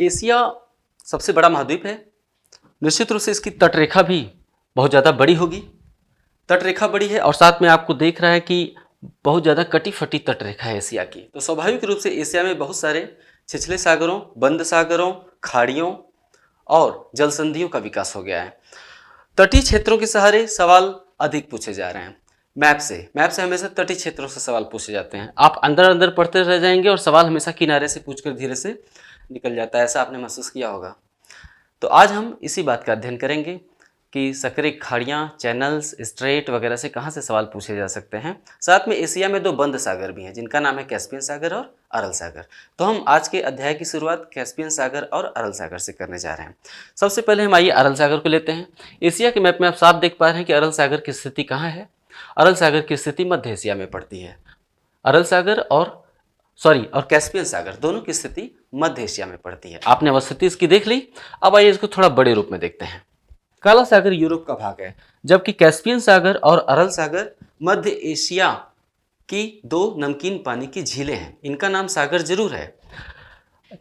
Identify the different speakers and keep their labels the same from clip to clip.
Speaker 1: Asia सबसे बड़ा महाद्वीप है। निश्चित रूप से इसकी तटरेखा भी बहुत ज़्यादा बड़ी होगी। तटरेखा बड़ी है और साथ में आपको देख रहा है कि बहुत ज़्यादा कटी फटी तटरेखा है एशिया की। तो स्वाभाविक रूप से एशिया में बहुत सारे छिछले सागरों, बंद सागरों, खाड़ियों और जलसंधियों का विकास हो गया है। तटीय क्षेत्रों के सहारे सवाल अधिक पूछे जा रहे हैं। मैप से हमेशा तटीय क्षेत्रों से सवाल पूछे जाते हैं। आप अंदर अंदर पढ़ते रह जाएंगे और सवाल हमेशा किनारे से पूछकर धीरे से निकल जाता है, ऐसा आपने महसूस किया होगा। तो आज हम इसी बात का अध्ययन करेंगे कि सक्रिय खाड़ियाँ, चैनल्स, स्ट्रेट वगैरह से कहाँ से सवाल पूछे जा सकते हैं। साथ में एशिया में 2 बंद सागर भी हैं जिनका नाम है कैस्पियन सागर और अरल सागर। तो हम आज के अध्याय की शुरुआत कैस्पियन सागर और अरल सागर से करने जा रहे हैं। सबसे पहले हम आइए अरल सागर को लेते हैं। एशिया के मैप में आप साफ देख पा रहे हैं कि अरल सागर की स्थिति कहाँ है। अरल सागर की स्थिति मध्य एशिया में पड़ती है। अरल सागर और कैस्पियन सागर दोनों की स्थिति मध्य एशिया में पड़ती है। आपने अवस्थिति इसकी देख ली। अब आइए इसको थोड़ा बड़े रूप में देखते हैं। काला सागर यूरोप का भाग है, जबकि कैस्पियन सागर और अरल सागर मध्य एशिया की 2 नमकीन पानी की झीलें हैं। इनका नाम सागर जरूर है,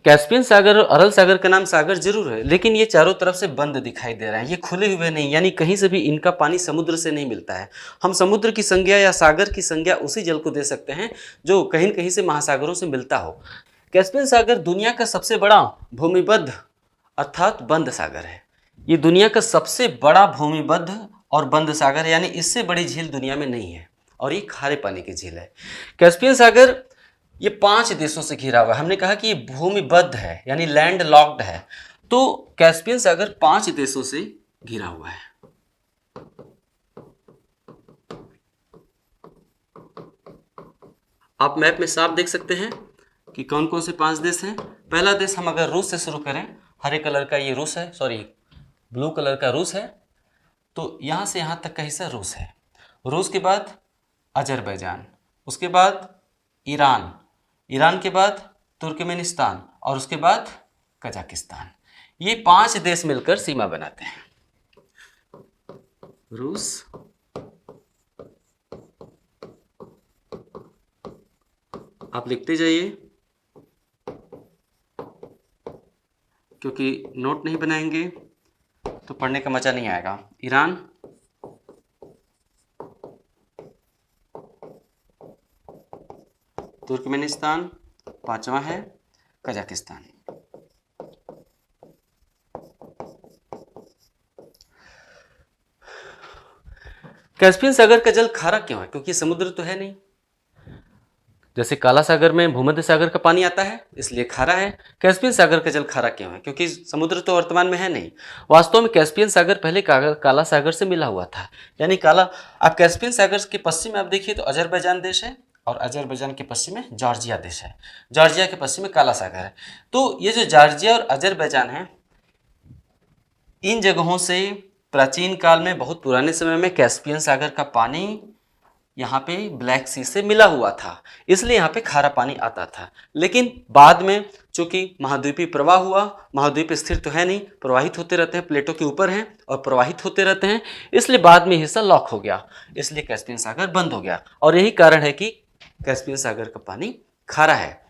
Speaker 1: कैस्पियन सागर और अरल सागर का नाम सागर जरूर है, लेकिन ये चारों तरफ से बंद दिखाई दे रहे हैं। ये खुले हुए नहीं, यानी कहीं से भी इनका पानी समुद्र से नहीं मिलता है। हम समुद्र की संज्ञा या सागर की संज्ञा उसी जल को दे सकते हैं जो कहीं न कहीं से महासागरों से मिलता हो। कैस्पियन सागर दुनिया का सबसे बड़ा भूमिबद्ध अर्थात बंद सागर है। ये दुनिया का सबसे बड़ा भूमिबद्ध और बंद सागर है, यानी इससे बड़ी झील दुनिया में नहीं है और ये खारे पानी की झील है। कैस्पियन सागर ये 5 देशों से घिरा हुआ है। हमने कहा कि ये भूमिबद्ध है यानी लैंड लॉक्ड है, तो कैस्पियन सागर 5 देशों से घिरा हुआ है। आप मैप में साफ देख सकते हैं कि कौन कौन से 5 देश हैं। पहला देश हम अगर रूस से शुरू करें, हरे कलर का ये रूस है, ब्लू कलर का रूस है, तो यहाँ से यहाँ तक का हिस्सा रूस है। रूस के बाद अजरबैजान, उसके बाद ईरान, ईरान के बाद तुर्कमेनिस्तान और उसके बाद कजाकिस्तान। ये 5 देश मिलकर सीमा बनाते हैं। रूस, आप लिखते जाइए क्योंकि नोट नहीं बनाएंगे तो पढ़ने का मजा नहीं आएगा। ईरान, तुर्कमेनिस्तान, 5वां है कजाकिस्तान। कैस्पियन सागर का जल खारा क्यों है? क्योंकि समुद्र तो है नहीं। जैसे काला सागर में भूमध्य सागर का पानी आता है इसलिए खारा है। कैस्पियन सागर का जल खारा क्यों है? क्योंकि समुद्र तो वर्तमान में है नहीं। वास्तव में कैस्पियन सागर पहले काला सागर से मिला हुआ था, यानी आप कैस्पियन सागर के पश्चिम में आप देखिए तो अजरबैजान देश है और अजरबैजान के पश्चिम में जॉर्जिया देश है। जॉर्जिया के पश्चिम में काला सागर है। तो ये जो जॉर्जिया और अजरबैजान है, इन जगहों से प्राचीन काल में, बहुत पुराने समय में कैस्पियन सागर का पानी यहाँ पे ब्लैक सी से मिला हुआ था, इसलिए यहाँ पे खारा पानी आता था। लेकिन बाद में चूंकि महाद्वीपीय प्रवाह हुआ, महाद्वीप स्थिर तो है नहीं, प्रवाहित होते रहते हैं, प्लेटों के ऊपर हैं और प्रवाहित होते रहते हैं, इसलिए बाद में हिस्सा लॉक हो गया, इसलिए कैस्पियन सागर बंद हो गया। और यही कारण है कि कैस्पियन सागर का पानी खारा है।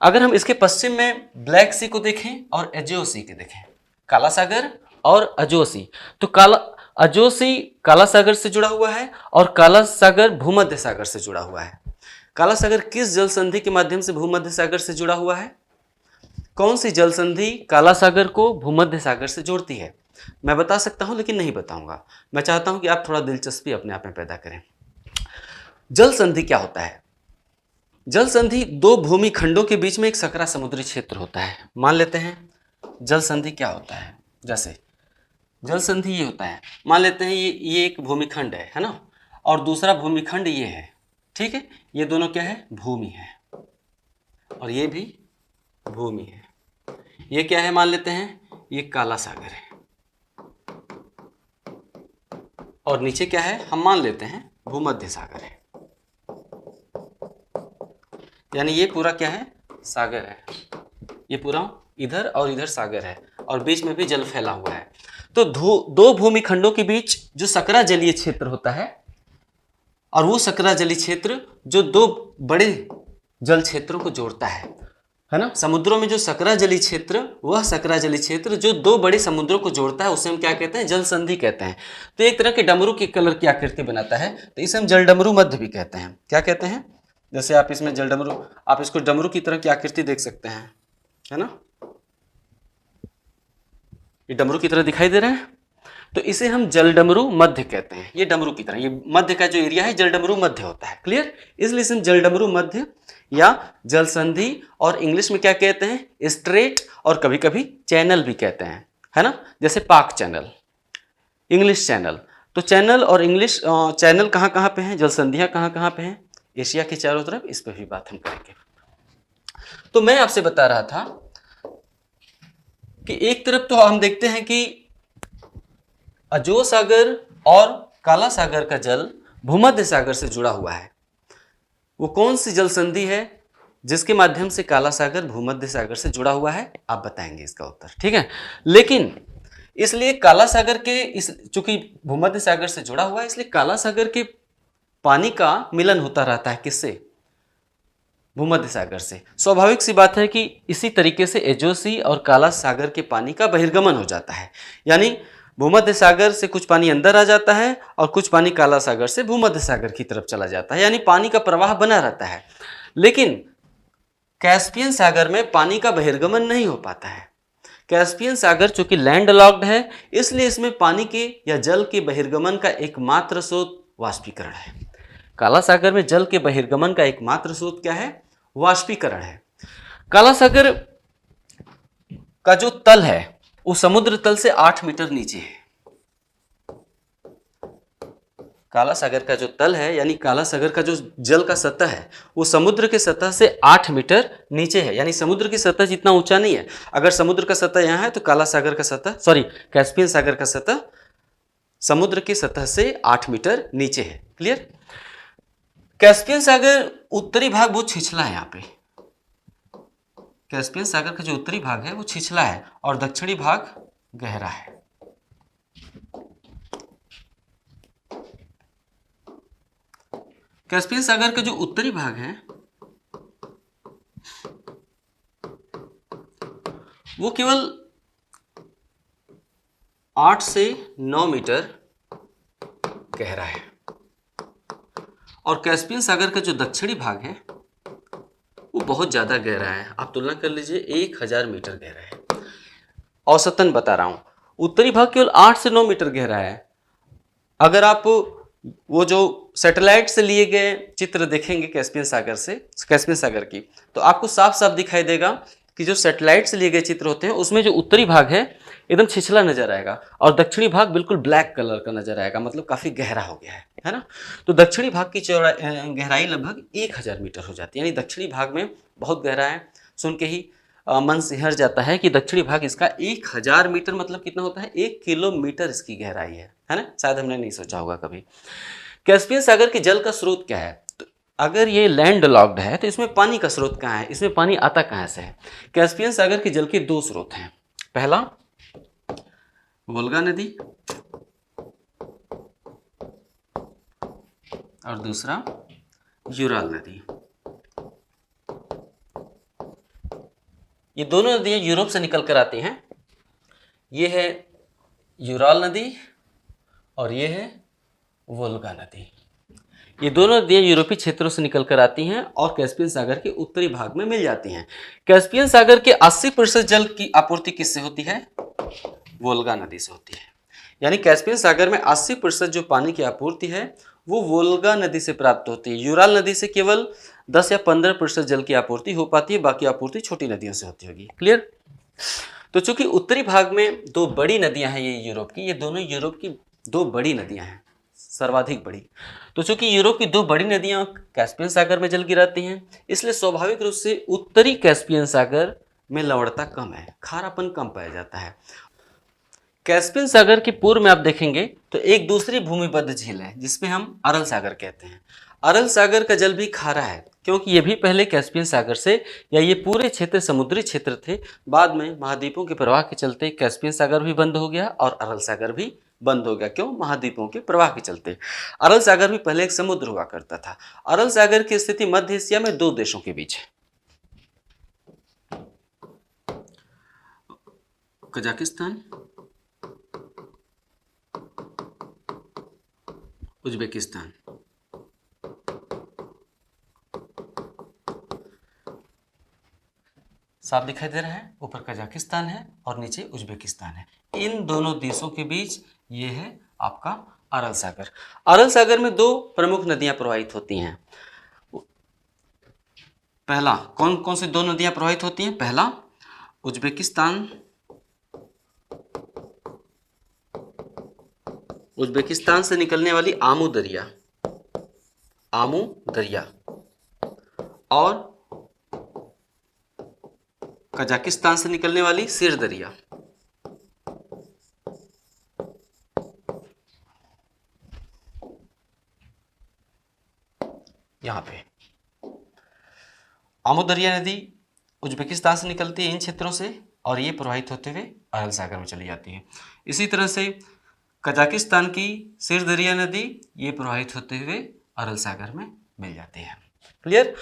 Speaker 1: अगर हम इसके पश्चिम में ब्लैक सी को देखें और एजियो सी को देखें, काला सागर और अजो सी, तो अजो सी काला सागर से जुड़ा हुआ है और काला सागर भूमध्य सागर से जुड़ा हुआ है। काला सागर किस जल संधि के माध्यम से भूमध्य सागर से जुड़ा हुआ है? कौन सी जल संधि काला सागर को भूमध्य सागर से जोड़ती है? मैं बता सकता हूं लेकिन नहीं बताऊंगा। मैं चाहता हूं कि आप थोड़ा दिलचस्पी अपने आप में पैदा करें। जल संधि क्या होता है? जल संधि 2 भूमि खंडों के बीच में एक सकरा समुद्री क्षेत्र होता है। मान लेते हैं जल संधि क्या होता है। जैसे जल संधि ये होता है, मान लेते हैं ये एक भूमिखंड है ना, और दूसरा भूमिखंड ये है, ठीक है। ये दोनों क्या है? भूमि है, और ये भी भूमि है। ये क्या है? मान लेते हैं ये काला सागर है, और नीचे क्या है? हम मान लेते हैं भूमध्य सागर है। यानी ये पूरा क्या है? सागर है। ये पूरा इधर और इधर सागर है, और बीच में भी जल फैला हुआ है। तो 2 भूमिखंडों के बीच जो सकरा जलीय क्षेत्र होता है, और वो सकरा जलीय क्षेत्र जो 2 बड़े जल क्षेत्रों को जोड़ता है, है ना। समुद्रों में जो सकरा जली क्षेत्र, वह सकरा जली क्षेत्र जो दो बड़े समुद्रों को जोड़ता है, उसे हम क्या कहते हैं, जल संधि कहते हैं। तो एक तरह के डमरू के कलर की आकृति बनाता है, तो इसे हम जल डमरू मध्य भी कहते हैं। क्या कहते हैं, जैसे आप इसमें जल डमरू, आप इसको डमरू की तरह की आकृति देख सकते हैं, है ना, ये डमरू की तरह दिखाई दे रहा है, तो इसे हम जल डमरू मध्य कहते हैं। ये डमरू की तरह, ये मध्य का जो एरिया है जल डमरू मध्य होता है, क्लियर। इसलिए इसे हम जल डमरू मध्य या जल संधि और इंग्लिश में क्या कहते हैं, स्ट्रेट, और कभी कभी चैनल भी कहते हैं, है ना। जैसे पाक चैनल, इंग्लिश चैनल। तो चैनल और इंग्लिश चैनल कहाँ कहाँ पे हैं, जल संधियाँ कहाँ कहाँ पे हैं, एशिया के चारों तरफ। इस पर भी बात हम करेंगे। तो मैं आपसे बता रहा था कि एक तरफ तो हम देखते हैं कि अजो सागर और काला सागर का जल भूमध्य सागर से जुड़ा हुआ है। वो कौन सी जल संधि है जिसके माध्यम से काला सागर भूमध्य सागर से जुड़ा हुआ है, आप बताएंगे इसका उत्तर, ठीक है। लेकिन इसलिए काला सागर के चूंकि भूमध्य सागर से जुड़ा हुआ है, इसलिए काला सागर के पानी का मिलन होता रहता है, किससे, भूमध्य सागर से। स्वाभाविक सी बात है कि इसी तरीके से एजोसी और काला सागर के पानी का बहिर्गमन हो जाता है, यानी भूमध्य सागर से कुछ पानी अंदर आ जाता है और कुछ पानी काला सागर से भूमध्य सागर की तरफ चला जाता है, यानी पानी का प्रवाह बना रहता है। लेकिन कैस्पियन सागर में पानी का बहिर्गमन नहीं हो पाता है। कैस्पियन सागर चूंकि लैंड लॉक्ड है, इसलिए इसमें पानी के या जल के बहिर्गमन का एकमात्र स्रोत वाष्पीकरण है। काला सागर में जल के बहिर्गमन का एकमात्र स्रोत क्या है, वाष्पीकरण है। काला सागर का जो तल है वो समुद्र तल से 8 मीटर नीचे है। काला सागर का जो तल है, यानी काला सागर का जो जल का सतह है, वो समुद्र के सतह से 8 मीटर नीचे है, यानी समुद्र की सतह जितना ऊंचा नहीं है। अगर समुद्र का सतह यहाँ है तो काला सागर का सतह, सॉरी, कैस्पियन सागर का सतह समुद्र की सतह से 8 मीटर नीचे है, क्लियर। कैस्पियन सागर उत्तरी भाग बहुत छिछला है। यहाँ पे कैस्पियन सागर का जो उत्तरी भाग है वो छिछला है और दक्षिणी भाग गहरा है। कैस्पियन सागर का जो उत्तरी भाग है वो केवल 8 से 9 मीटर गहरा है, और कैस्पियन सागर का जो दक्षिणी भाग है वो बहुत ज़्यादा गहरा है। आप तुलना कर लीजिए, 1000 मीटर गहरा है। औसतन बता रहा हूँ, उत्तरी भाग केवल 8 से 9 मीटर गहरा है। अगर आप वो जो सैटेलाइट से लिए गए चित्र देखेंगे कैस्पियन सागर से, कैस्पियन सागर की, तो आपको साफ साफ दिखाई देगा कि जो सैटेलाइट से लिए गए चित्र होते हैं उसमें जो उत्तरी भाग है एकदम छिछला नजर आएगा और दक्षिणी भाग बिल्कुल ब्लैक कलर का नजर आएगा, मतलब काफ़ी गहरा हो गया है ना। तो दक्षिणी भाग की गहराई लगभग 1000 मीटर हो जाती है, यानी दक्षिणी भाग में बहुत गहरा है। सुन के ही मन सिहर जाता है कि दक्षिणी भाग इसका 1000 मीटर मतलब कितना होता है, 1 किलोमीटर इसकी गहराई है ना। शायद हमने नहीं सोचा होगा कभी। कैस्पियन सागर के जल का स्रोत क्या है, तो अगर ये लैंड लॉक्ड है तो इसमें पानी का स्रोत कहाँ है, इसमें पानी आता कहाँ से है। कैस्पियन सागर के जल के 2 स्रोत हैं। पहला वोल्गा नदी और दूसरा यूराल नदी। ये दोनों नदियां यूरोप से निकल कर आती हैं। ये है यूराल नदी और ये है वोल्गा नदी। ये दोनों नदियां यूरोपीय क्षेत्रों से निकल कर आती हैं और कैस्पियन सागर के उत्तरी भाग में मिल जाती हैं। कैस्पियन सागर के 80% जल की आपूर्ति किससे होती है, वोल्गा नदी से होती है। यानी कैस्पियन सागर में 80% जो पानी की आपूर्ति है वो वोल्गा नदी से प्राप्त होती है। यूराल नदी से केवल 10 या 15% जल की आपूर्ति हो पाती है, बाकी आपूर्ति छोटी नदियों से होती होगी, क्लियर। तो चूंकि उत्तरी भाग में 2 बड़ी नदियां हैं ये यूरोप की, ये दोनों यूरोप की 2 बड़ी नदियां हैं, सर्वाधिक बड़ी। तो चूंकि यूरोप की 2 बड़ी नदियां कैस्पियन सागर में जल गिराती हैं, इसलिए स्वाभाविक रूप से उत्तरी कैस्पियन सागर में लवणता कम है, खारापन कम पाया जाता है। कैस्पियन सागर के पूर्व में आप देखेंगे तो एक दूसरी भूमिबद्ध झील है जिसमें हम अरल सागर कहते हैं। अरल सागर का जल भी खारा है क्योंकि ये भी पहले कैस्पियन सागर से, या ये पूरे क्षेत्र समुद्री क्षेत्र थे, बाद में महाद्वीपों के प्रवाह के चलते कैस्पियन सागर भी बंद हो गया और अरल सागर भी बंद हो गया। क्यों, महाद्वीपों के प्रवाह के चलते। अरल सागर भी पहले एक समुद्र हुआ करता था। अरल सागर की स्थिति मध्य एशिया में 2 देशों के बीच है। Kazakhstan, Uzbekistan. साफ दिखाई दे रहा है, ऊपर कजाकिस्तान है और नीचे उज्बेकिस्तान है। इन दोनों देशों के बीच ये है आपका अरल सागर। अरल सागर में दो प्रमुख नदियां प्रवाहित होती हैं। पहला कौन कौन सी दो नदियां प्रवाहित होती हैं? पहला उज्बेकिस्तान से निकलने वाली आमू दरिया, और कजाकिस्तान से निकलने वाली सिर दरिया। यहां पे आमू दरिया नदी उज्बेकिस्तान से निकलती है इन क्षेत्रों से और ये प्रवाहित होते हुए अरल सागर में चली जाती है। इसी तरह से कजाकिस्तान की सिर दरिया नदी ये प्रवाहित होते हुए अरल सागर में मिल जाती है। क्लियर?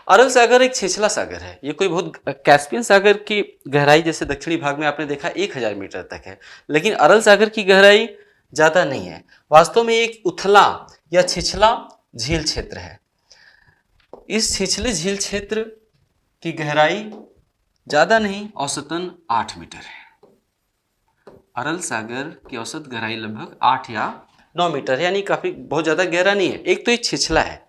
Speaker 1: अरल सागर एक छिछला सागर है। ये कोई बहुत कैस्पियन सागर की गहराई जैसे दक्षिणी भाग में आपने देखा 1000 मीटर तक है, लेकिन अरल सागर की गहराई ज़्यादा नहीं है। वास्तव में एक उथला या छिछला झील क्षेत्र है। इस छिछले झील क्षेत्र की गहराई ज़्यादा नहीं, औसतन 8 मीटर है। अरल सागर की औसत गहराई लगभग 8 या 9 मीटर, यानी काफ़ी बहुत ज़्यादा गहरा नहीं है। एक तो ये छिछला है,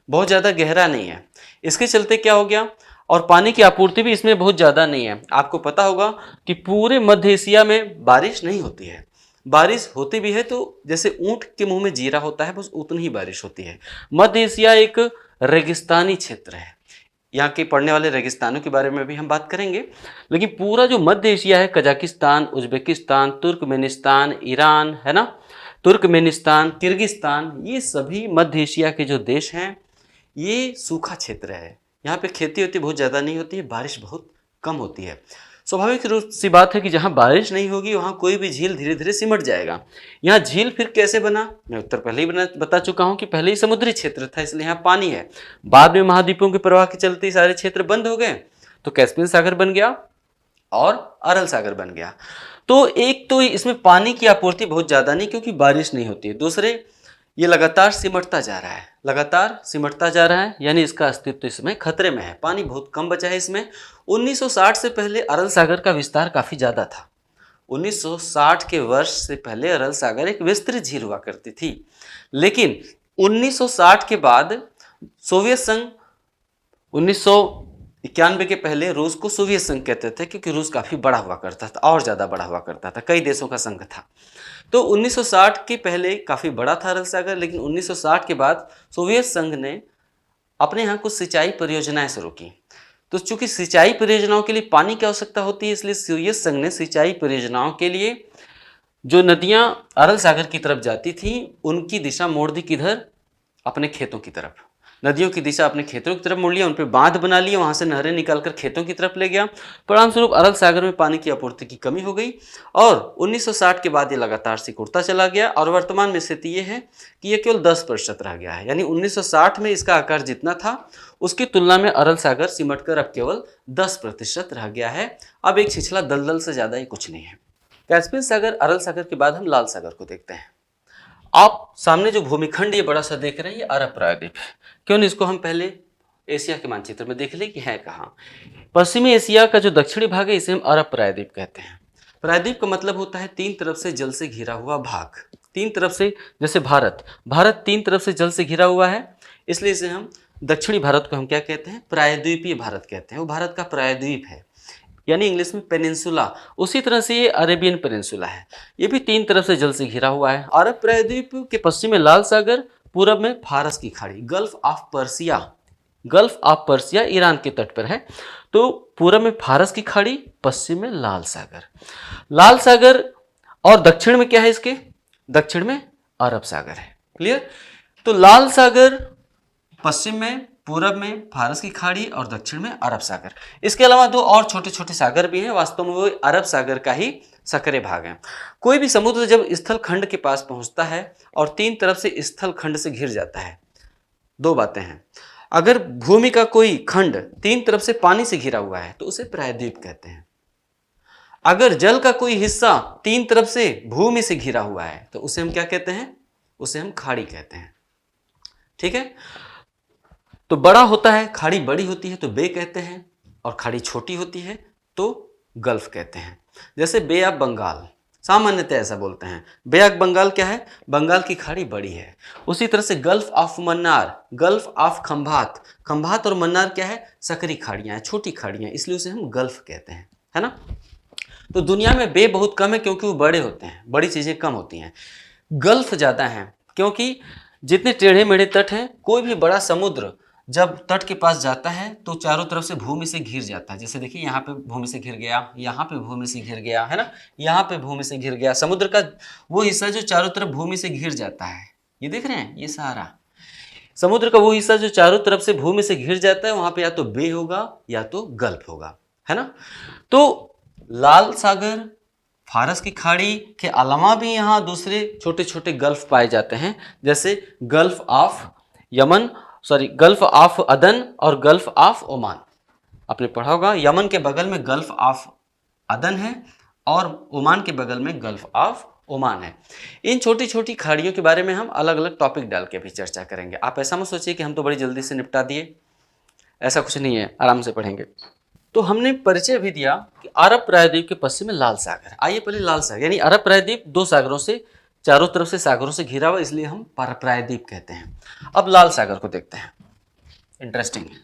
Speaker 1: बहुत ज़्यादा गहरा नहीं है। इसके चलते क्या हो गया, और पानी की आपूर्ति भी इसमें बहुत ज़्यादा नहीं है। आपको पता होगा कि पूरे मध्य एशिया में बारिश नहीं होती है। बारिश होती भी है तो जैसे ऊँट के मुंह में जीरा होता है, बस उतनी ही बारिश होती है। मध्य एशिया एक रेगिस्तानी क्षेत्र है। यहाँ के पड़ने वाले रेगिस्तानों के बारे में भी हम बात करेंगे, लेकिन पूरा जो मध्य एशिया है, कजाकिस्तान, उज्बेकिस्तान, तुर्कमेनिस्तान, ईरान, है ना, तुर्कमेनिस्तान, किर्गिस्तान, ये सभी मध्य एशिया के जो देश हैं ये सूखा क्षेत्र है। यहाँ पे खेती होती बहुत ज़्यादा नहीं होती है, बारिश बहुत कम होती है। स्वाभाविक रूप सी बात है कि जहाँ बारिश नहीं होगी वहाँ कोई भी झील धीरे धीरे सिमट जाएगा। यहाँ झील फिर कैसे बना, मैं उत्तर पहले ही बता चुका हूँ कि पहले ही समुद्री क्षेत्र था, इसलिए यहाँ पानी है। बाद में महाद्वीपों के प्रवाह के चलते सारे क्षेत्र बंद हो गए, तो कैस्पियन सागर बन गया और अरल सागर बन गया। तो एक तो इसमें पानी की आपूर्ति बहुत ज़्यादा नहीं, क्योंकि बारिश नहीं होती है। दूसरे, ये लगातार सिमटता जा रहा है, यानी इसका अस्तित्व इसमें खतरे में है। पानी बहुत कम बचा है इसमें। 1960 से पहले अरल सागर का विस्तार काफ़ी ज़्यादा था। 1960 के वर्ष से पहले अरल सागर एक विस्तृत झील हुआ करती थी, लेकिन 1960 के बाद सोवियत संघ, 1991 के पहले रूस को सोवियत संघ कहते थे, क्योंकि रूस काफ़ी बड़ा हुआ करता था और ज़्यादा बड़ा हुआ करता था, कई देशों का संघ था। तो 1960 के पहले काफ़ी बड़ा था अरल सागर, लेकिन 1960 के बाद सोवियत संघ ने अपने यहाँ कुछ सिंचाई परियोजनाएं शुरू की। तो चूंकि सिंचाई परियोजनाओं के लिए पानी की आवश्यकता होती है, इसलिए सोवियत संघ ने सिंचाई परियोजनाओं के लिए जो नदियाँ अरल सागर की तरफ जाती थी उनकी दिशा मोड़ दी, किधर? अपने खेतों की तरफ। नदियों की दिशा अपने खेतों की तरफ मोड़ लिया, उन पर बांध बना लिए, वहाँ से नहरें निकालकर खेतों की तरफ ले गया। परिणामस्वरूप अरल सागर में पानी की आपूर्ति की कमी हो गई और 1960 के बाद ये लगातार सिकुड़ता चला गया और वर्तमान में स्थिति ये है कि ये केवल 10% रह गया है। यानी 1960 में इसका आकार जितना था उसकी तुलना में अरल सागर सिमट कर अब केवल 10% रह गया है। अब एक छिछला दलदल से ज़्यादा ही कुछ नहीं है। कैस्पियन सागर, अरल सागर के बाद हम लाल सागर को देखते हैं। आप सामने जो भूमिखंड ये बड़ा सा देख रहे हैं, ये अरब प्रायद्वीप है। क्यों नहीं इसको हम पहले एशिया के मानचित्र में देख लें कि है कहाँ। पश्चिमी एशिया का जो दक्षिणी भाग है इसे हम अरब प्रायद्वीप कहते हैं। प्रायद्वीप का मतलब होता है 3 तरफ से जल से घिरा हुआ भाग। 3 तरफ से, जैसे भारत 3 तरफ से जल से घिरा हुआ है, इसलिए इसे हम दक्षिणी भारत को हम क्या कहते हैं? प्रायद्वीपीय भारत कहते हैं। वो भारत का प्रायद्वीप है, यानी इंग्लिश में पेनिनसुला। उसी तरह से ये अरेबियन पेनिनसुला है, ये भी 3 तरफ से जल से घिरा हुआ है। अरब प्रायद्वीप के पश्चिम में लाल सागर, पूरब में फारस की खाड़ी, गल्फ ऑफ पर्सिया ईरान के तट पर है। तो पूरब में फारस की खाड़ी, पश्चिम में लाल सागर और दक्षिण में क्या है इसके? दक्षिण में अरब सागर है। क्लियर? तो लाल सागर पश्चिम में, पूरब में फारस की खाड़ी और दक्षिण में अरब सागर। इसके अलावा 2 और छोटे छोटे सागर भी हैं, वास्तव में वो अरब सागर का ही सकरे भाग हैं। कोई भी समुद्र जब स्थल खंड के पास पहुंचता है और 3 तरफ से स्थल खंड से घिर जाता है, 2 बातें हैं। अगर भूमि का कोई खंड 3 तरफ से पानी से घिरा हुआ है तो उसे प्रायद्वीप कहते हैं। अगर जल का कोई हिस्सा तीन तरफ से भूमि से घिरा हुआ है तो उसे हम क्या कहते हैं? उसे हम खाड़ी कहते हैं। ठीक है, तो बड़ा होता है, खाड़ी बड़ी होती है तो बे कहते हैं, और खाड़ी छोटी होती है तो गल्फ कहते हैं। जैसे बे ऑफ बंगाल, सामान्यतः ऐसा बोलते हैं। बे ऑफ बंगाल क्या है? बंगाल की खाड़ी बड़ी है। उसी तरह से gulf of Mannar, gulf of Khambhat, Khambhat और मन्नार क्या है? सकरी खाड़ियां हैं, छोटी खाड़ियां, इसलिए उसे हम गल्फ कहते हैं, है ना। तो दुनिया में बे बहुत कम है क्योंकि वो बड़े होते हैं, बड़ी चीजें कम होती हैं। गल्फ ज्यादा हैं क्योंकि जितने टेढ़े मेढ़े तट हैं, कोई भी बड़ा समुद्र जब तट के पास जाता है तो चारों तरफ से भूमि से घिर जाता है। जैसे देखिए, यहाँ पे भूमि से घिर गया, यहाँ पे भूमि से घिर गया, है ना, यहाँ पे भूमि से घिर गया। समुद्र का वो हिस्सा जो चारों तरफ भूमि से घिर जाता है, ये देख रहे हैं, ये सारा समुद्र का वो हिस्सा जो चारों तरफ से भूमि से घिर जाता है, वहां पे या तो बे होगा या तो गल्फ होगा, है ना। तो लाल सागर, फारस की खाड़ी के अलावा भी यहाँ दूसरे छोटे छोटे गल्फ पाए जाते हैं, जैसे gulf of Yemen, gulf of अदन और गल्फ ऑफ ओमान। आपने पढ़ा होगा, यमन के बगल में गल्फ ऑफ अदन है और ओमान के बगल में गल्फ ऑफ ओमान है। इन छोटी छोटी खाड़ियों के बारे में हम अलग अलग टॉपिक डाल के भी चर्चा करेंगे। आप ऐसा मत सोचिए कि हम तो बड़ी जल्दी से निपटा दिए, ऐसा कुछ नहीं है, आराम से पढ़ेंगे। तो हमने परिचय भी दिया कि अरब प्रायद्वीप के पश्चिम में लाल सागर। आइए पहले लाल सागर, यानी अरब प्रायद्वीप दो सागरों से, चारों तरफ से सागरों से घिरा हुआ, इसलिए हम प्रायद्वीप कहते हैं। अब लाल सागर को देखते हैं, इंटरेस्टिंग है।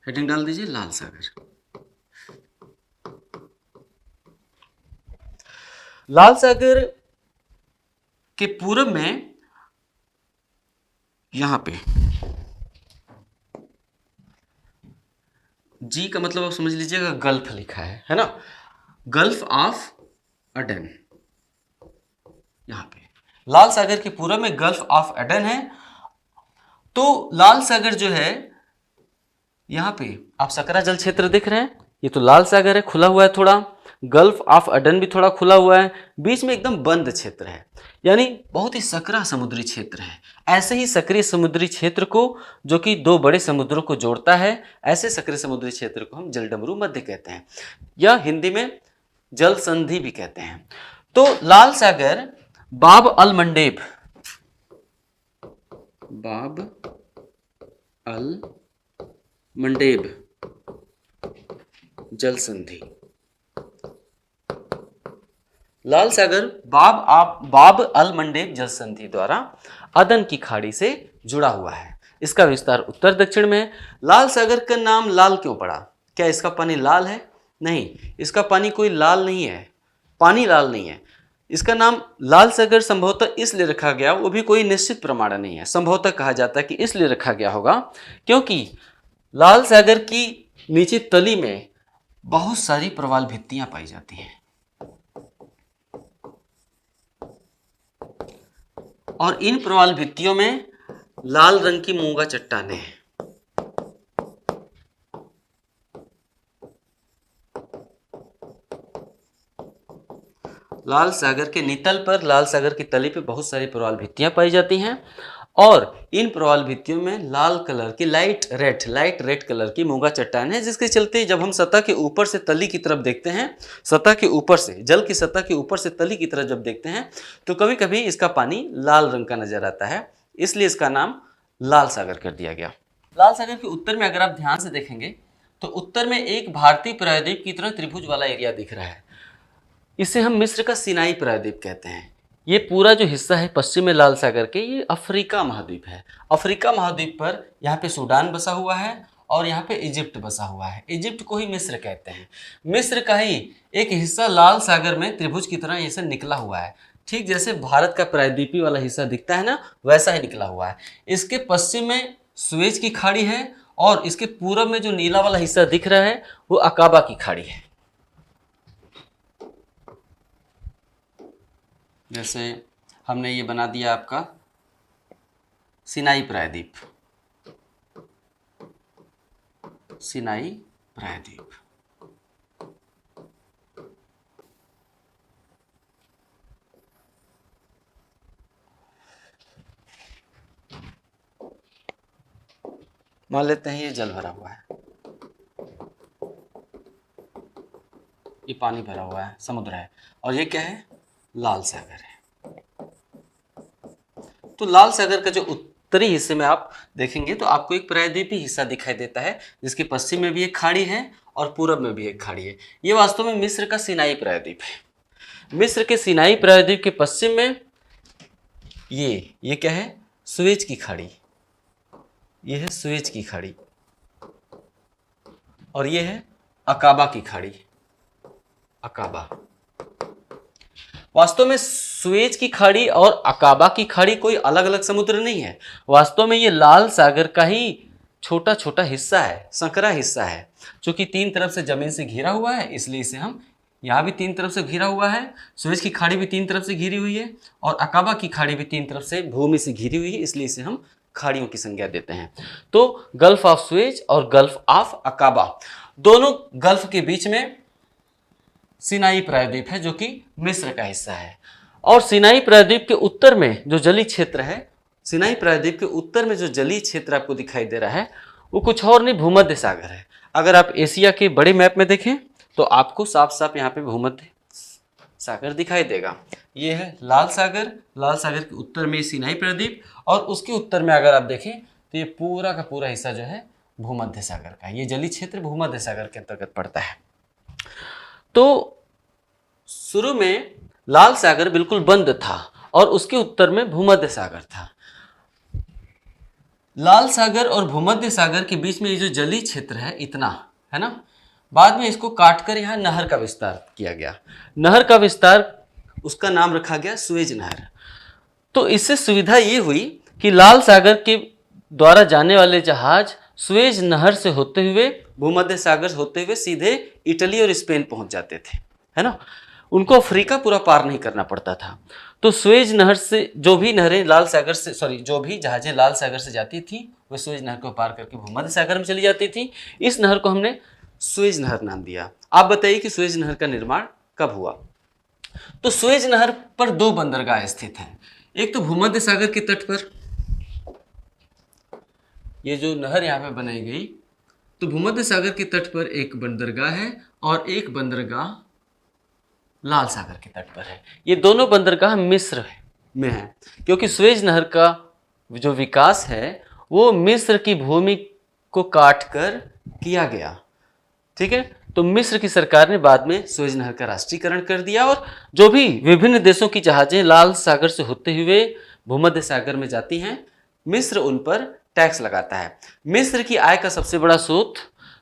Speaker 1: हेडिंग डाल दीजिए, लाल सागर। लाल सागर के पूर्व में यहां पे जी का मतलब आप समझ लीजिएगा गल्फ लिखा है ना, गल्फ ऑफ अडन। यहां पे लाल सागर के पूर्व में गल्फ ऑफ अडन है। तो लाल सागर जो है, यहां पे आप सकरा जल क्षेत्र देख रहे हैं, ये तो लाल सागर है, खुला हुआ है थोड़ा। गल्फ ऑफ अडन भी थोड़ा खुला हुआ है, बीच में एकदम बंद क्षेत्र है, यानी बहुत ही सकरा समुद्री क्षेत्र है। ऐसे ही सक्रिय समुद्री क्षेत्र को, जो कि दो बड़े समुद्रों को जोड़ता है, ऐसे सक्रिय समुद्री क्षेत्र को हम जलडमरू मध्य कहते हैं, या हिंदी में जल संधि भी कहते हैं। तो लाल सागर बाब अल मंडेब, बाब अल मंडेब जल संधि, लाल सागर बाब अल मंडेब जल संधि द्वारा अदन की खाड़ी से जुड़ा हुआ है। इसका विस्तार उत्तर दक्षिण में है। लाल सागर का नाम लाल क्यों पड़ा? क्या इसका पानी लाल है? नहीं, इसका पानी कोई लाल नहीं है, पानी लाल नहीं है। इसका नाम लाल सागर संभवतः इसलिए रखा गया, वो भी कोई निश्चित प्रमाण नहीं है, संभवतः कहा जाता है कि इसलिए रखा गया होगा क्योंकि लाल सागर की नीचे तली में बहुत सारी प्रवाल भित्तियां पाई जाती हैं, और इन प्रवाल भित्तियों में लाल रंग की मूंगा चट्टानें हैं। लाल सागर के नितल पर, लाल सागर की तली पे बहुत सारी प्रवाल भित्तियां पाई जाती हैं, और इन प्रवाल भित्तियों में लाल कलर की लाइट रेड कलर की मूंगा चट्टान है, जिसके चलते जब हम सतह के ऊपर से तली की तरफ देखते हैं, सतह के ऊपर से, जल की सतह के ऊपर से तली की तरफ जब देखते हैं, तो कभी कभी इसका पानी लाल रंग का नजर आता है, इसलिए इसका नाम लाल सागर कर दिया गया। लाल सागर के उत्तर में अगर आप ध्यान से देखेंगे तो उत्तर में एक भारतीय प्रायद्वीप की तरह त्रिभुज वाला एरिया दिख रहा है, इसे हम मिस्र का सिनाई प्रायद्वीप कहते हैं। ये पूरा जो हिस्सा है पश्चिम में लाल सागर के, ये अफ्रीका महाद्वीप है। अफ्रीका महाद्वीप पर यहाँ पे सूडान बसा हुआ है और यहाँ पे इजिप्ट बसा हुआ है। इजिप्ट को ही मिस्र कहते हैं। मिस्र का ही एक हिस्सा लाल सागर में त्रिभुज की तरह ऐसे निकला हुआ है, ठीक जैसे भारत का प्रायद्वीपीय वाला हिस्सा दिखता है ना, वैसा ही निकला हुआ है। इसके पश्चिम में सुएज की खाड़ी है और इसके पूर्व में जो नीला वाला हिस्सा दिख रहा है वो अकाबा की खाड़ी है। जैसे हमने ये बना दिया आपका सिनाई प्रायद्वीप, सिनाई प्रायद्वीप। मान लेते हैं ये जल भरा हुआ है, ये पानी भरा हुआ है, समुद्र है, और ये क्या है, लाल सागर है। तो लाल सागर का जो उत्तरी हिस्से में आप देखेंगे तो आपको एक प्रायद्वीपीय हिस्सा दिखाई देता है, जिसके पश्चिम में भी एक खाड़ी है और पूरब में भी एक खाड़ी है। ये वास्तव में मिस्र का सिनाई प्रायद्वीप है। मिस्र के सिनाई प्रायद्वीप के पश्चिम में ये क्या है, सुएज की खाड़ी, ये है सुएज की खाड़ी, और ये है अकाबा की खाड़ी, अकाबा। वास्तव में सुएज की खाड़ी और अकाबा की खाड़ी कोई अलग अलग समुद्र नहीं है, वास्तव में ये लाल सागर का ही छोटा छोटा हिस्सा है, संकरा हिस्सा है, जो कि तीन तरफ से जमीन से घिरा हुआ है, इसलिए इसे हम, यहाँ भी तीन तरफ से घिरा हुआ है, सुएज की खाड़ी भी तीन तरफ से घिरी हुई है, और अकाबा की खाड़ी भी तीन तरफ से भूमि से घिरी हुई है, इसलिए इसे हम खाड़ियों की संज्ञा देते हैं। तो गल्फ ऑफ सुएज और गल्फ ऑफ अकाबा, दोनों गल्फ के बीच में सिनाई प्रायद्वीप है, जो कि मिस्र का हिस्सा है। और सिनाई प्रायद्वीप के उत्तर में जो जलीय क्षेत्र है, सिनाई प्रायद्वीप के उत्तर में जो जलीय क्षेत्र आपको दिखाई दे रहा है, वो कुछ और नहीं, भूमध्य सागर है। अगर आप एशिया के बड़े मैप में देखें तो आपको साफ साफ यहाँ पे भूमध्य सागर दिखाई देगा। ये है लाल सागर, लाल सागर के उत्तर में सिनाई प्रायद्वीप, और उसके उत्तर में अगर आप देखें तो ये पूरा का पूरा हिस्सा जो है भूमध्य सागर का है। ये जलीय क्षेत्र भूमध्य सागर के अंतर्गत पड़ता है। तो शुरू में लाल सागर बिल्कुल बंद था और उसके उत्तर में भूमध्य सागर था। लाल सागर और भूमध्य सागर के बीच में ये जो जलीय क्षेत्र है इतना है ना, बाद में इसको काटकर यहाँ नहर का विस्तार किया गया। नहर का विस्तार, उसका नाम रखा गया सुएज नहर। तो इससे सुविधा ये हुई कि लाल सागर के द्वारा जाने वाले जहाज सुएज नहर से होते हुए, भूमध्य सागर होते हुए सीधे इटली और स्पेन पहुंच जाते थे, है ना। उनको अफ्रीका पूरा पार नहीं करना पड़ता था। तो सुएज नहर से जो भी नहरें लाल सागर से, जो भी जहाजें लाल सागर से जाती थी, वे सुएज नहर को पार करके भूमध्य सागर में चली जाती थी। इस नहर को हमने सुएज नहर नाम दिया। आप बताइए कि सुएज नहर का निर्माण कब हुआ। तो सुएज नहर पर दो बंदरगाह स्थित हैं। एक तो भूमध्य सागर के तट पर, ये जो नहर यहाँ पे बनाई गई, तो भूमध्य सागर के तट पर एक बंदरगाह है और एक बंदरगाह लाल सागर के तट पर है। ये दोनों बंदरगाह मिस्र में है, क्योंकि सुएज नहर का जो विकास है वो मिस्र की भूमि को काटकर किया गया। ठीक है, तो मिस्र की सरकार ने बाद में सुएज नहर का राष्ट्रीयकरण कर दिया, और जो भी विभिन्न देशों की जहाजें लाल सागर से होते हुए भूमध्य सागर में जाती हैं, मिस्र उन पर टैक्स लगाता है। मिस्र की आय का सबसे बड़ा स्रोत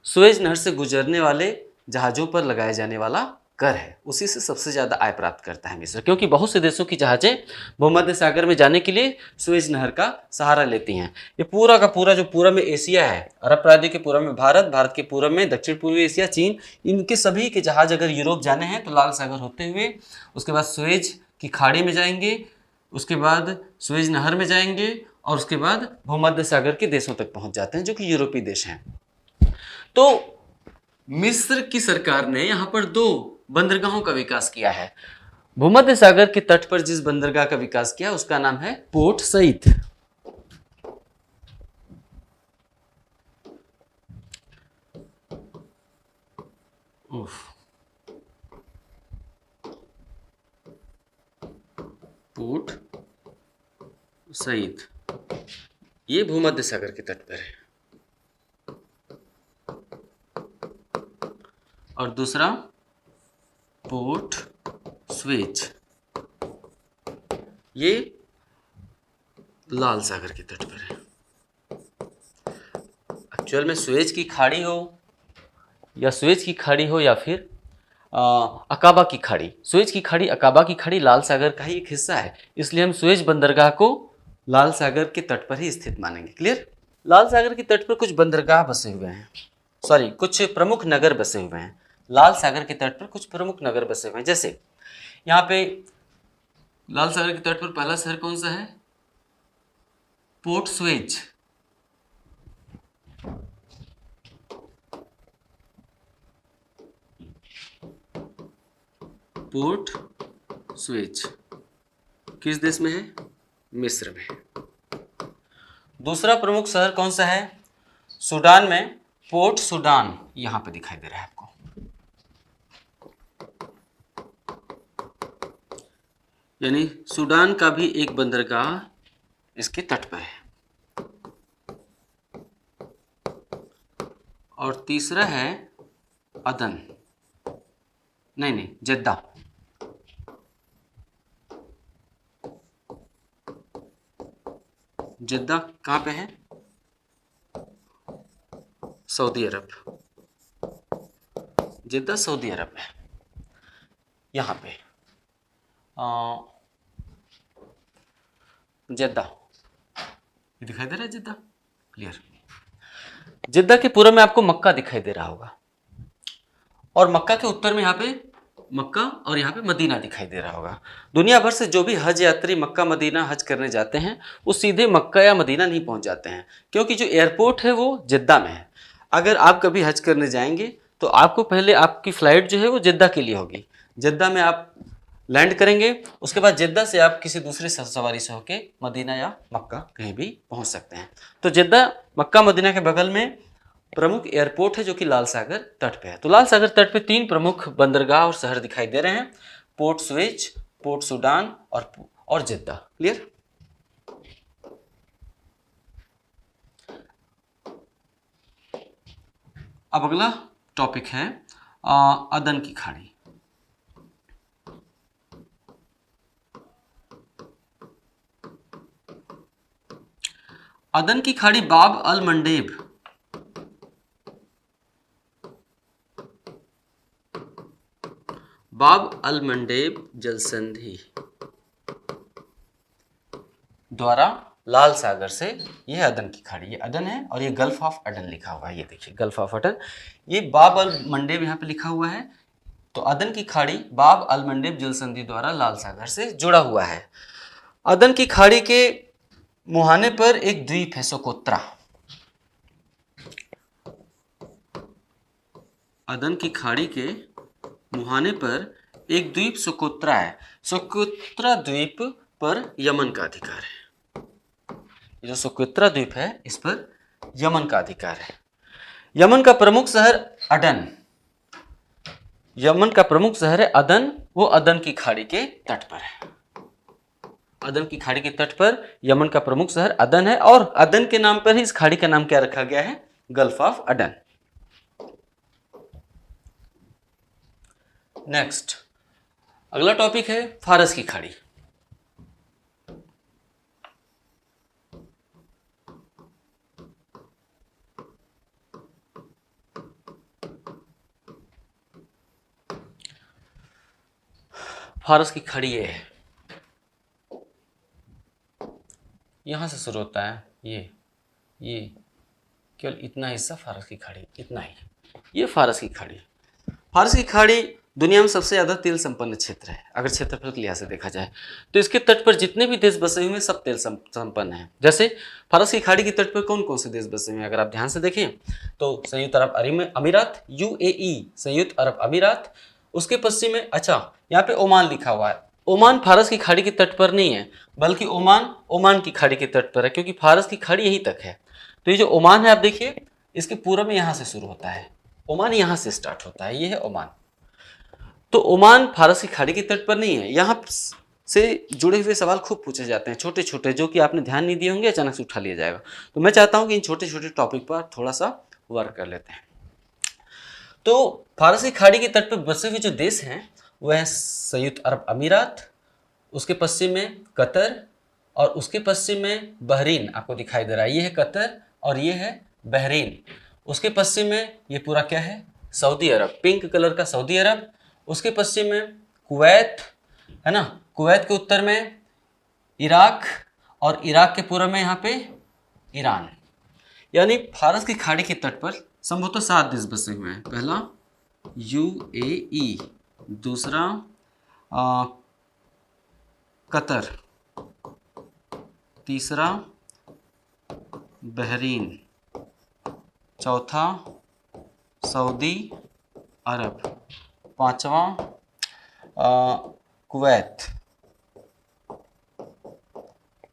Speaker 1: सुएज नहर से गुजरने वाले जहाज़ों पर लगाया जाने वाला कर है, उसी से सबसे ज़्यादा आय प्राप्त करता है मिस्र, क्योंकि बहुत से देशों की जहाज़ें भूमध्य सागर में जाने के लिए सुएज नहर का सहारा लेती हैं। ये पूरा का पूरा जो पूरब में एशिया है, अरब प्रायद्वीप के पूरब में भारत, भारत के पूरब में दक्षिण पूर्वी एशिया, चीन, इनके सभी के जहाज़ अगर यूरोप जाने हैं तो लाल सागर होते हुए उसके बाद सुएज की खाड़ी में जाएंगे, उसके बाद सुएज नहर में जाएंगे, और उसके बाद भूमध्य सागर के देशों तक पहुँच जाते हैं, जो कि यूरोपीय देश हैं। तो मिस्र की सरकार ने यहाँ पर दो बंदरगाहों का विकास किया है। भूमध्य सागर के तट पर जिस बंदरगाह का विकास किया उसका नाम है पोर्ट सईद। पोर्ट सईद, ये भूमध्य सागर के तट पर है। और दूसरा पोर्ट सुएज, ये लाल सागर के तट पर है। एक्चुअल में सुएज की खाड़ी हो या सुएज की खाड़ी हो या फिर अकाबा की खाड़ी, सुएज की खाड़ी, अकाबा की खाड़ी लाल सागर का ही एक हिस्सा है, इसलिए हम सुएज बंदरगाह को लाल सागर के तट पर ही स्थित मानेंगे। क्लियर। लाल सागर के तट पर कुछ बंदरगाह बसे हुए हैं, सॉरी कुछ प्रमुख नगर बसे हुए हैं। लाल सागर के तट पर कुछ प्रमुख नगर बसे हुए हैं, जैसे यहाँ पे लाल सागर के तट पर पहला शहर कौन सा है, पोर्ट सुएज। पोर्ट सुएज किस देश में है, मिस्र में। दूसरा प्रमुख शहर कौन सा है, सूडान में, पोर्ट सूडान, यहां पे दिखाई दे रहा है आपको। यानी सूडान का भी एक बंदरगाह इसके तट पर है। और तीसरा है अदन, नहीं जद्दा। जद्दा कहाँ पे है? सऊदी अरब। जद्दा सऊदी अरब में, यहाँ पे जद्दा, ये दिखाई दे रहा है जद्दा, क्लियर। जद्दा के पूर्व में आपको मक्का दिखाई दे रहा होगा, और मक्का के उत्तर में यहाँ पे मक्का और यहाँ पे मदीना दिखाई दे रहा होगा। दुनिया भर से जो भी हज यात्री मक्का मदीना हज करने जाते हैं वो सीधे मक्का या मदीना नहीं पहुँच जाते हैं, क्योंकि जो एयरपोर्ट है वो जद्दा में है। अगर आप कभी हज करने जाएंगे तो आपको पहले आपकी फ़्लाइट जो है वो जद्दा के लिए होगी। जद्दा में आप लैंड करेंगे, उसके बाद जद्दा से आप किसी दूसरे सवारी से होके मदीना या मक्का कहीं भी पहुंच सकते हैं। तो जद्दा मक्का मदीना के बगल में प्रमुख एयरपोर्ट है जो कि लाल सागर तट पे है। तो लाल सागर तट पे 3 प्रमुख बंदरगाह और शहर दिखाई दे रहे हैं, पोर्ट सुएज, पोर्ट सूडान और जद्दा। क्लियर। अब अगला टॉपिक है अदन की खाड़ी। अदन की खाड़ी बाब अल मंडेब जलसंधि द्वारा लाल सागर से, यह अदन की खाड़ी, ये अदन है और ये गल्फ ऑफ अडन लिखा हुआ है। ये देखिए गल्फ ऑफ अडन, ये बाब अल मंडेब यहाँ पे लिखा हुआ है। तो अदन की खाड़ी बाब अल मंडेब जलसंधि द्वारा लाल सागर से जुड़ा हुआ है। अदन की खाड़ी के मुहाने पर एक द्वीप है सोकोत्रा। अदन की खाड़ी के मुहाने पर एक द्वीप सोकोत्रा है। सोकोत्रा द्वीप पर यमन का अधिकार है। ये जो सोकोत्रा द्वीप है इस पर यमन का अधिकार है। यमन का प्रमुख शहर अदन, यमन का प्रमुख शहर है अदन, वो अदन की खाड़ी के तट पर है। अदन की खाड़ी के तट पर यमन का प्रमुख शहर अदन है, और अदन के नाम पर ही इस खाड़ी का नाम क्या रखा गया है? Gulf of Aden. नेक्स्ट अगला टॉपिक है फारस की खाड़ी। फारस की खाड़ी ये है, यहां से शुरू होता है, ये केवल इतना हिस्सा फारस की खाड़ी, इतना ही, ये फारस की खाड़ी। फारस की खाड़ी दुनिया में सबसे ज़्यादा तेल संपन्न क्षेत्र है। अगर क्षेत्रफल के लिहाज से देखा जाए तो इसके तट पर जितने भी देश बसे हुए हैं सब तेल संपन्न हैं। जैसे फारस की खाड़ी के तट पर कौन कौन से देश बसे हुए हैं अगर आप ध्यान से देखें तो संयुक्त अरब अमीरात, यूएई, संयुक्त अरब अमीरात। उसके पश्चिम में, अच्छा यहाँ पे ओमान लिखा हुआ है। ओमान फारस की खाड़ी के तट पर नहीं है, बल्कि ओमान की खाड़ी के तट पर है, क्योंकि फारस की खाड़ी यहीं तक है। तो ये जो ओमान है आप देखिए, इसके पूर्व में यहाँ से शुरू होता है, ओमान यहाँ से स्टार्ट होता है, ये है ओमान। तो ओमान फारस की खाड़ी के तट पर नहीं है। यहाँ से जुड़े हुए सवाल खूब पूछे जाते हैं, छोटे छोटे, जो कि आपने ध्यान नहीं दिए होंगे, अचानक से उठा लिया जाएगा। तो मैं चाहता हूँ कि इन छोटे छोटे टॉपिक पर थोड़ा सा वर्क कर लेते हैं। तो फारस की खाड़ी के तट पर बसे हुए जो देश हैं वह है संयुक्त अरब अमीरात, उसके पश्चिम में कतर, और उसके पश्चिम में बहरीन आपको दिखाई दे रहा है, ये है कतर और ये है बहरीन। उसके पश्चिम में ये पूरा क्या है? सऊदी अरब, पिंक कलर का सऊदी अरब। उसके पश्चिम में कुवैत है ना, कुवैत के उत्तर में इराक, और इराक के पूर्व में यहाँ पे ईरान। यानी फारस की खाड़ी के तट पर संभवतः 7 देश बसे हुए हैं। पहला यूएई, दूसरा कतर, तीसरा बहरीन, चौथा सऊदी अरब, पांचवा कुवैत,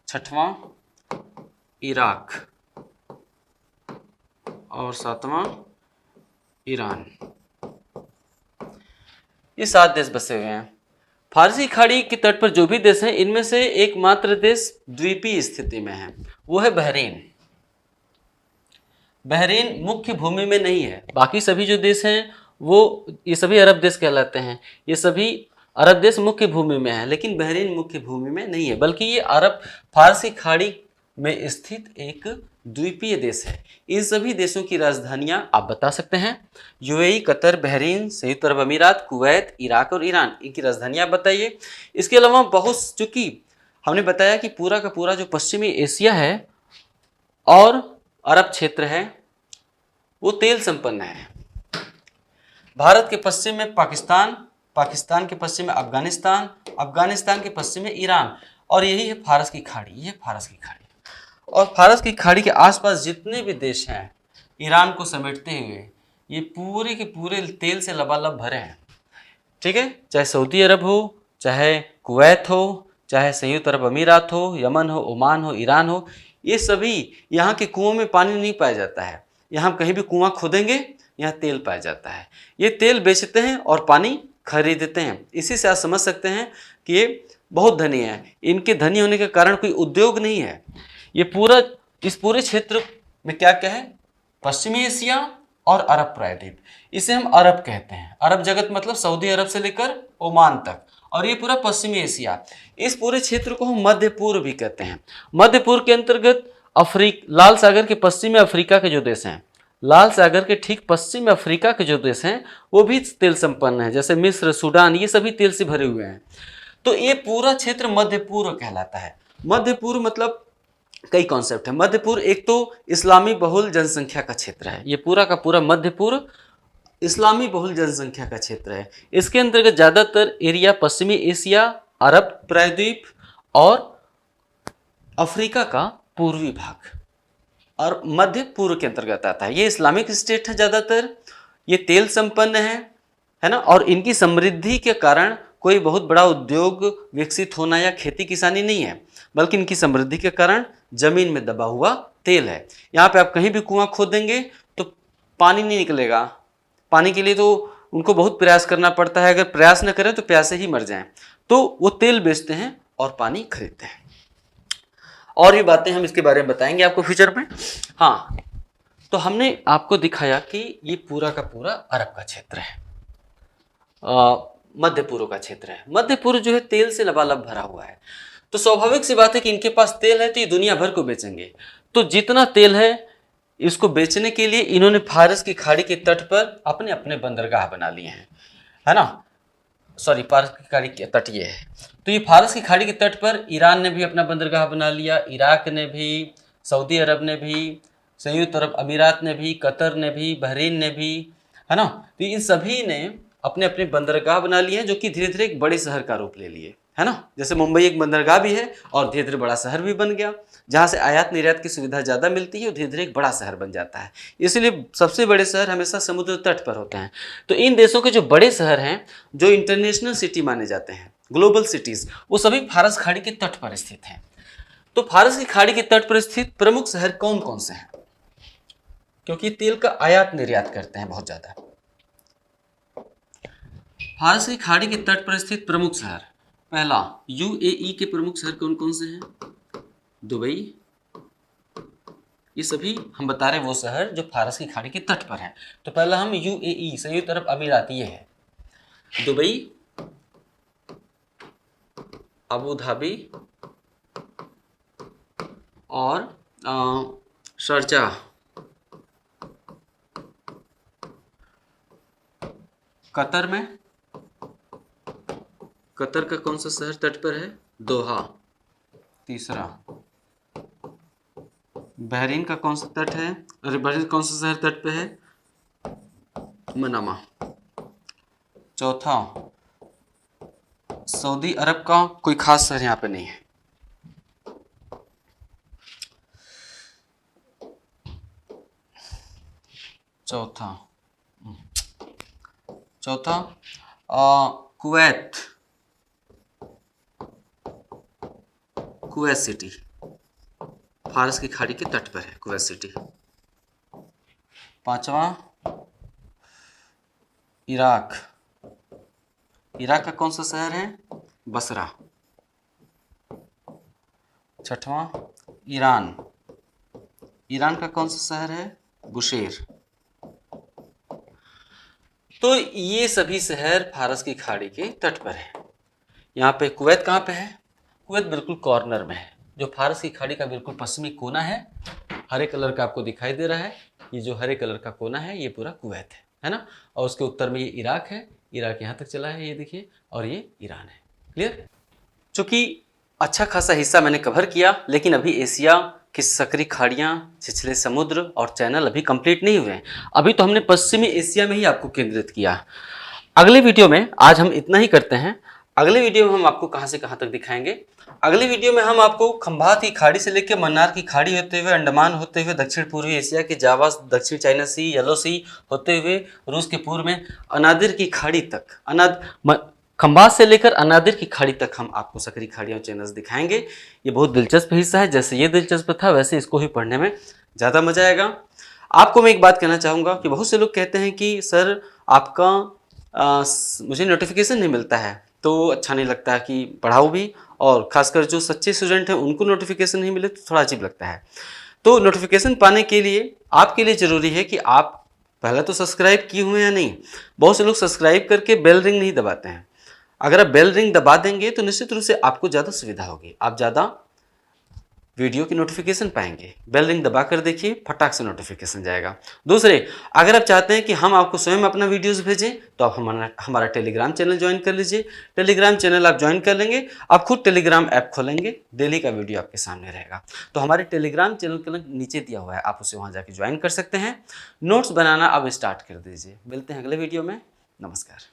Speaker 1: छठवां इराक और सातवां ईरान। ये 7 देश बसे हुए हैं। फारसी खाड़ी के तट पर जो भी देश हैं, इनमें से एकमात्र देश द्वीपीय स्थिति में है, वो है बहरीन। बहरीन मुख्य भूमि में नहीं है। बाकी सभी जो देश हैं वो ये सभी अरब देश कहलाते हैं। ये सभी अरब देश मुख्य भूमि में है, लेकिन बहरीन मुख्य भूमि में नहीं है, बल्कि ये अरब फारसी खाड़ी में स्थित एक द्वीपीय देश है। इन सभी देशों की राजधानियां आप बता सकते हैं। यूएई, कतर, बहरीन, संयुक्त अरब अमीरात, कुवैत, इराक और ईरान, इनकी राजधानियां आप बताइए। इसके अलावा बहुत, चूंकि हमने बताया कि पूरा का पूरा जो पश्चिमी एशिया है और अरब क्षेत्र है वो तेल संपन्न है। भारत के पश्चिम में पाकिस्तान, पाकिस्तान के पश्चिम में अफगानिस्तान, अफगानिस्तान के पश्चिम में ईरान, और यही है फारस की खाड़ी। ये फारस की खाड़ी, और फारस की खाड़ी के आसपास जितने भी देश हैं ईरान को समेटते हुए, ये पूरे के पूरे तेल से लबालब भरे हैं। ठीक है, चाहे सऊदी अरब हो, चाहे कुवैत हो, चाहे संयुक्त अरब अमीरात हो, यमन हो, ओमान हो, ईरान हो, ये सभी, यहाँ के कुओं में पानी नहीं पाया जाता है। यहाँ कहीं भी कुआं खोदेंगे यहाँ तेल पाया जाता है। ये तेल बेचते हैं और पानी खरीदते हैं। इसी से आप समझ सकते हैं कि ये बहुत धनी है। इनके धनी होने के कारण कोई उद्योग नहीं है। ये पूरा, इस पूरे क्षेत्र में क्या क्या है, पश्चिमी एशिया और अरब प्रायद्वीप, इसे हम अरब कहते हैं। अरब जगत मतलब सऊदी अरब से लेकर ओमान तक, और ये पूरा पश्चिमी एशिया। इस पूरे क्षेत्र को हम मध्य पूर्व भी कहते हैं। मध्य पूर्व के अंतर्गत लाल सागर के पश्चिमी अफ्रीका के जो देश हैं, लाल सागर के ठीक पश्चिम अफ्रीका के जो देश हैं वो भी तेल संपन्न है, जैसे मिस्र, सूडान, ये सभी तेल से भरे हुए हैं। तो ये पूरा क्षेत्र मध्य पूर्व कहलाता है। मध्य पूर्व मतलब कई कॉन्सेप्ट है। मध्य पूर्व एक तो इस्लामी बहुल जनसंख्या का क्षेत्र है। ये पूरा का पूरा मध्य पूर्व इस्लामी बहुल जनसंख्या का क्षेत्र है। इसके अंतर्गत ज़्यादातर एरिया पश्चिमी एशिया, अरब प्रायद्वीप और अफ्रीका का पूर्वी भाग और मध्य पूर्व के अंतर्गत आता है। ये इस्लामिक स्टेट है ज़्यादातर, ये तेल संपन्न है ना, और इनकी समृद्धि के कारण कोई बहुत बड़ा उद्योग विकसित होना या खेती किसानी नहीं है, बल्कि इनकी समृद्धि के कारण जमीन में दबा हुआ तेल है। यहाँ पे आप कहीं भी कुआं खोदेंगे तो पानी नहीं निकलेगा। पानी के लिए तो उनको बहुत प्रयास करना पड़ता है, अगर प्रयास न करें तो प्यासे ही मर जाएं। तो वो तेल बेचते हैं और पानी खरीदते हैं। और भी बातें हम इसके बारे में बताएंगे आपको फ्यूचर में। हाँ, तो हमने आपको दिखाया कि ये पूरा का पूरा अरब का क्षेत्र है, मध्य पूर्व का क्षेत्र है। मध्य पूर्व जो है तेल से लबालब भरा हुआ है। तो स्वाभाविक सी बात है कि इनके पास तेल है तो ये दुनिया भर को बेचेंगे। तो जितना तेल है इसको बेचने के लिए इन्होंने फारस की खाड़ी के तट पर अपने अपने बंदरगाह बना लिए हैं, है ना। सॉरी, फारस की खाड़ी के तट ये है। तो ये फारस की खाड़ी के तट पर ईरान ने भी अपना बंदरगाह बना लिया, इराक ने भी, सऊदी अरब ने भी, संयुक्त अरब अमीरात ने भी, कतर ने भी, बहरीन ने भी, है ना। तो इन सभी ने अपने अपने बंदरगाह बना लिए हैं, जो कि धीरे धीरे एक बड़े शहर का रूप ले लिए, है ना। जैसे मुंबई एक बंदरगाह भी है और धीरे धीरे बड़ा शहर भी बन गया, जहाँ से आयात निर्यात की सुविधा ज़्यादा मिलती है और धीरे धीरे एक बड़ा शहर बन जाता है। इसलिए सबसे बड़े शहर हमेशा समुद्र तट पर होते हैं। तो इन देशों के जो बड़े शहर हैं, जो इंटरनेशनल सिटी माने जाते हैं, ग्लोबल सिटीज़, वो सभी फारस खाड़ी के तट पर स्थित हैं। तो फारस की खाड़ी के तट पर स्थित प्रमुख शहर कौन कौन से हैं, क्योंकि तेल का आयात निर्यात करते हैं बहुत ज़्यादा। फारस की खाड़ी के तट पर स्थित प्रमुख शहर, पहला यूएई के प्रमुख शहर कौन कौन से हैं, दुबई, ये सभी हम बता रहे हैं वो शहर जो फारस की खाड़ी के तट पर हैं। तो पहला हम यूएई, संयुक्त अरब अमीरात, ये है दुबई, अबू धाबी और शारजाह। कतर में, कतर का कौन सा शहर तट पर है, दोहा, तीसरा। बहरीन का कौन सा तट है, अरे बहरीन कौन सा शहर तट पे है, मनामा, चौथा। सऊदी अरब का कोई खास शहर यहाँ पे नहीं है। चौथा कुवैत, कुवैत सिटी फारस की खाड़ी के तट पर है, कुवैत सिटी। पांचवा इराक, इराक का कौन सा शहर है, बसरा। छठवां ईरान। ईरान का कौन सा शहर है? बुशेर। तो ये सभी शहर फारस की खाड़ी के तट पर है। यहाँ पे कुवैत कहाँ पे है? कुवैत बिल्कुल कॉर्नर में है, जो फारस की खाड़ी का बिल्कुल पश्चिमी कोना है। हरे कलर का आपको दिखाई दे रहा है, ये जो हरे कलर का कोना है ये पूरा कुवैत है ना। और उसके उत्तर में ये इराक है, इराक यहाँ तक चला है ये देखिए, और ये ईरान है। क्लियर? चूंकि अच्छा खासा हिस्सा मैंने कवर किया, लेकिन अभी एशिया की सकरी खाड़ियाँ, छिछले समुद्र और चैनल अभी कंप्लीट नहीं हुए हैं। अभी तो हमने पश्चिमी एशिया में ही आपको केंद्रित किया। अगले वीडियो में आज हम इतना ही करते हैं। अगले वीडियो में हम आपको कहाँ से कहाँ तक दिखाएंगे। अगले वीडियो में हम आपको खंभात की खाड़ी से लेकर मन्नार की खाड़ी होते हुए, अंडमान होते हुए, दक्षिण पूर्वी एशिया के जावा, दक्षिण चाइना सी, येलो सी होते हुए, रूस के पूर्व में अनादिर की खाड़ी तक, खंभात से लेकर अनादिर की खाड़ी तक हम आपको सकरी खाड़ियाँ और चैनल्स दिखाएंगे। ये बहुत दिलचस्प हिस्सा है, जैसे ये दिलचस्प था वैसे इसको ही पढ़ने में ज़्यादा मजा आएगा। आपको मैं एक बात कहना चाहूँगा कि बहुत से लोग कहते हैं कि सर आपका मुझे नोटिफिकेशन नहीं मिलता है तो अच्छा नहीं लगता कि पढ़ाओ भी, और खासकर जो सच्चे स्टूडेंट हैं उनको नोटिफिकेशन नहीं मिले तो थोड़ा अजीब लगता है। तो नोटिफिकेशन पाने के लिए आपके लिए ज़रूरी है कि आप पहले तो सब्सक्राइब किए हुए हैं या नहीं। बहुत से लोग सब्सक्राइब करके बेल रिंग नहीं दबाते हैं। अगर आप बेल रिंग दबा देंगे तो निश्चित रूप से आपको ज़्यादा सुविधा होगी, आप ज़्यादा वीडियो की नोटिफिकेशन पाएंगे। बेल रिंग दबा कर देखिए, फटाक से नोटिफिकेशन जाएगा। दूसरे, अगर आप चाहते हैं कि हम आपको स्वयं अपना वीडियोस भेजें तो आप हमारा टेलीग्राम चैनल ज्वाइन कर लीजिए। टेलीग्राम चैनल आप ज्वाइन कर लेंगे, आप खुद टेलीग्राम ऐप खोलेंगे, डेली का वीडियो आपके सामने रहेगा। तो हमारे टेलीग्राम चैनल का लिंक नीचे दिया हुआ है, आप उसे वहाँ जाके ज्वाइन कर सकते हैं। नोट्स बनाना अब स्टार्ट कर दीजिए। मिलते हैं अगले वीडियो में। नमस्कार।